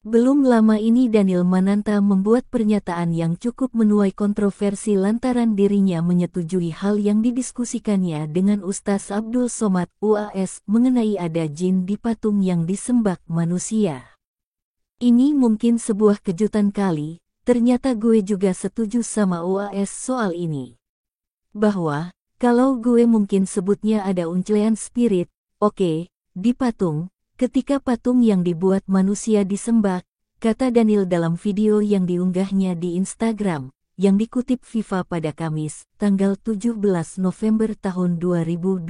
Belum lama ini Daniel Mananta membuat pernyataan yang cukup menuai kontroversi lantaran dirinya menyetujui hal yang didiskusikannya dengan Ustaz Abdul Somad UAS mengenai ada jin di patung yang disembah manusia. Ini mungkin sebuah kejutan kali, ternyata gue juga setuju sama UAS soal ini. Bahwa, kalau gue mungkin sebutnya ada uncelean spirit, oke, di patung. Ketika patung yang dibuat manusia disembah, kata Daniel dalam video yang diunggahnya di Instagram, yang dikutip Viva pada Kamis, tanggal 17 November tahun 2022.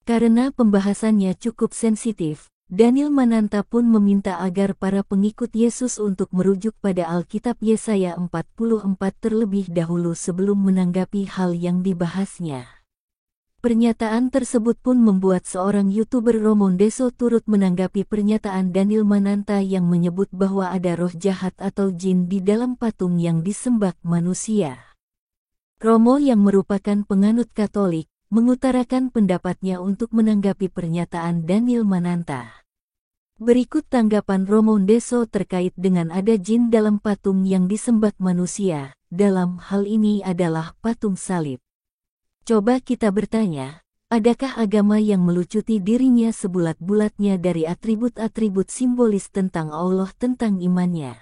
Karena pembahasannya cukup sensitif, Daniel Mananta pun meminta agar para pengikut Yesus untuk merujuk pada Alkitab Yesaya 44 terlebih dahulu sebelum menanggapi hal yang dibahasnya. Pernyataan tersebut pun membuat seorang YouTuber Romondeso turut menanggapi pernyataan Daniel Mananta yang menyebut bahwa ada roh jahat atau jin di dalam patung yang disembah manusia. Romo yang merupakan penganut Katolik, mengutarakan pendapatnya untuk menanggapi pernyataan Daniel Mananta. Berikut tanggapan Romondeso terkait dengan ada jin dalam patung yang disembah manusia, dalam hal ini adalah patung salib. Coba kita bertanya, adakah agama yang melucuti dirinya sebulat-bulatnya dari atribut-atribut simbolis tentang Allah tentang imannya?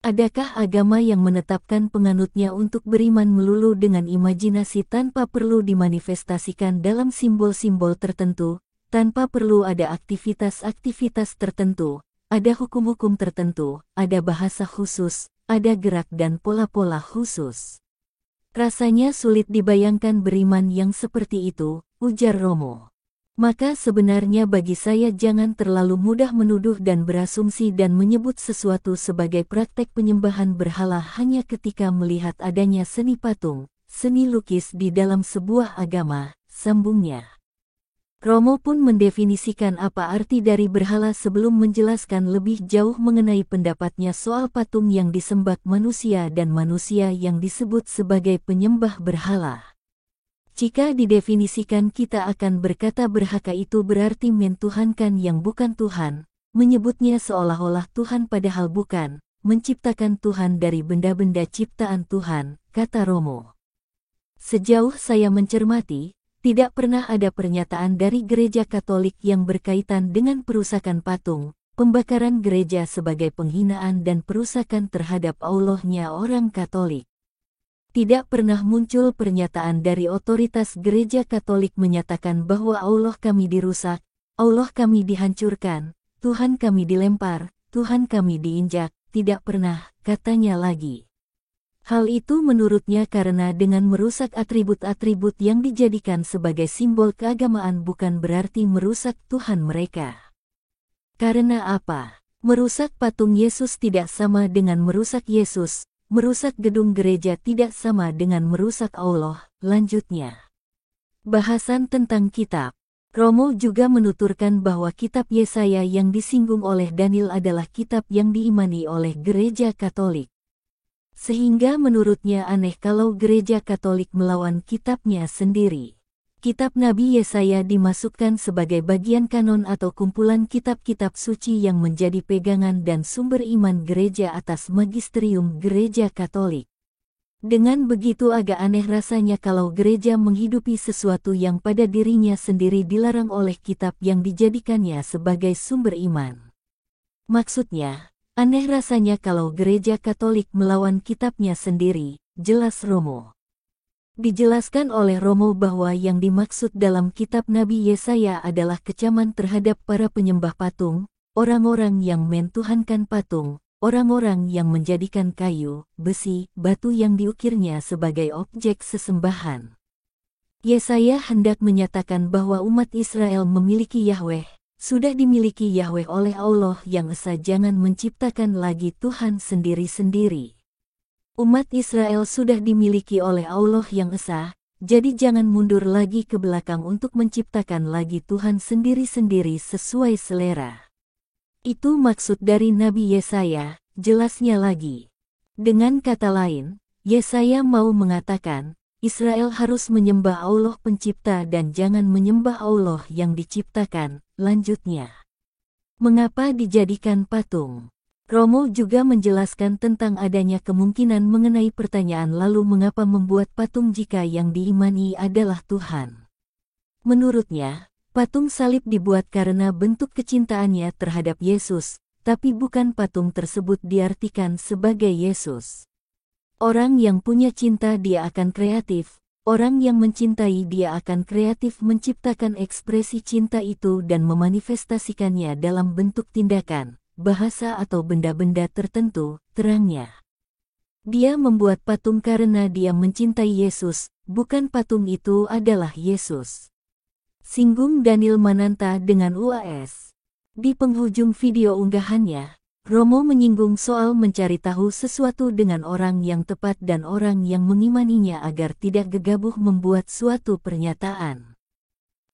Adakah agama yang menetapkan penganutnya untuk beriman melulu dengan imajinasi tanpa perlu dimanifestasikan dalam simbol-simbol tertentu, tanpa perlu ada aktivitas-aktivitas tertentu, ada hukum-hukum tertentu, ada bahasa khusus, ada gerak dan pola-pola khusus? Rasanya sulit dibayangkan beriman yang seperti itu, ujar Romo. Maka sebenarnya bagi saya jangan terlalu mudah menuduh dan berasumsi dan menyebut sesuatu sebagai praktek penyembahan berhala hanya ketika melihat adanya seni patung, seni lukis di dalam sebuah agama, sambungnya. Romo pun mendefinisikan apa arti dari berhala sebelum menjelaskan lebih jauh mengenai pendapatnya soal patung yang disembah manusia dan manusia yang disebut sebagai penyembah berhala. Jika didefinisikan kita akan berkata berhala itu berarti mentuhankan yang bukan Tuhan, menyebutnya seolah-olah Tuhan padahal bukan, menciptakan Tuhan dari benda-benda ciptaan Tuhan, kata Romo. Sejauh saya mencermati, tidak pernah ada pernyataan dari Gereja Katolik yang berkaitan dengan perusakan patung, pembakaran gereja sebagai penghinaan dan perusakan terhadap Allahnya orang Katolik. Tidak pernah muncul pernyataan dari otoritas Gereja Katolik menyatakan bahwa Allah kami dirusak, Allah kami dihancurkan, Tuhan kami dilempar, Tuhan kami diinjak, tidak pernah, katanya lagi. Hal itu menurutnya karena dengan merusak atribut-atribut yang dijadikan sebagai simbol keagamaan bukan berarti merusak Tuhan mereka. Karena apa? Merusak patung Yesus tidak sama dengan merusak Yesus, merusak gedung gereja tidak sama dengan merusak Allah, lanjutnya. Bahasan tentang kitab. Romo juga menuturkan bahwa kitab Yesaya yang disinggung oleh Daniel adalah kitab yang diimani oleh Gereja Katolik. Sehingga menurutnya aneh kalau Gereja Katolik melawan kitabnya sendiri. Kitab Nabi Yesaya dimasukkan sebagai bagian kanon atau kumpulan kitab-kitab suci yang menjadi pegangan dan sumber iman gereja atas magisterium Gereja Katolik. Dengan begitu agak aneh rasanya kalau gereja menghidupi sesuatu yang pada dirinya sendiri dilarang oleh kitab yang dijadikannya sebagai sumber iman. Maksudnya, aneh rasanya kalau Gereja Katolik melawan kitabnya sendiri, jelas Romo. Dijelaskan oleh Romo bahwa yang dimaksud dalam kitab Nabi Yesaya adalah kecaman terhadap para penyembah patung, orang-orang yang mentuhankan patung, orang-orang yang menjadikan kayu, besi, batu yang diukirnya sebagai objek sesembahan. Yesaya hendak menyatakan bahwa umat Israel memiliki Yahweh, sudah dimiliki Yahweh oleh Allah yang esa, jangan menciptakan lagi Tuhan sendiri-sendiri. Umat Israel sudah dimiliki oleh Allah yang esa, jadi jangan mundur lagi ke belakang untuk menciptakan lagi Tuhan sendiri-sendiri sesuai selera. Itu maksud dari Nabi Yesaya, jelasnya lagi. Dengan kata lain, Yesaya mau mengatakan, Israel harus menyembah Allah pencipta dan jangan menyembah Allah yang diciptakan, lanjutnya. Mengapa dijadikan patung? Romo juga menjelaskan tentang adanya kemungkinan mengenai pertanyaan lalu mengapa membuat patung jika yang diimani adalah Tuhan. Menurutnya, patung salib dibuat karena bentuk kecintaannya terhadap Yesus, tapi bukan patung tersebut diartikan sebagai Yesus. Orang yang punya cinta dia akan kreatif. Orang yang mencintai dia akan kreatif menciptakan ekspresi cinta itu dan memanifestasikannya dalam bentuk tindakan, bahasa atau benda-benda tertentu, terangnya. Dia membuat patung karena dia mencintai Yesus, bukan patung itu adalah Yesus. Singgung Daniel Mananta dengan UAS. Di penghujung video unggahannya, Romo menyinggung soal mencari tahu sesuatu dengan orang yang tepat dan orang yang mengimaninya agar tidak gegabah membuat suatu pernyataan.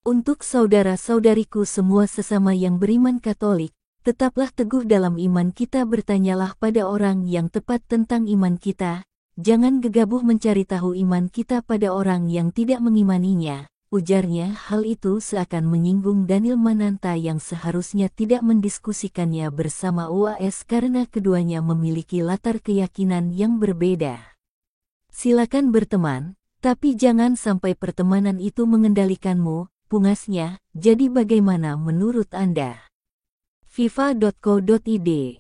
Untuk saudara-saudariku semua sesama yang beriman Katolik, tetaplah teguh dalam iman kita, bertanyalah pada orang yang tepat tentang iman kita, jangan gegabah mencari tahu iman kita pada orang yang tidak mengimaninya. Ujarnya. Hal itu seakan menyinggung Daniel Mananta yang seharusnya tidak mendiskusikannya bersama UAS karena keduanya memiliki latar keyakinan yang berbeda. Silakan berteman, tapi jangan sampai pertemanan itu mengendalikanmu, pungasnya. Jadi bagaimana menurut Anda? FIFA.co.id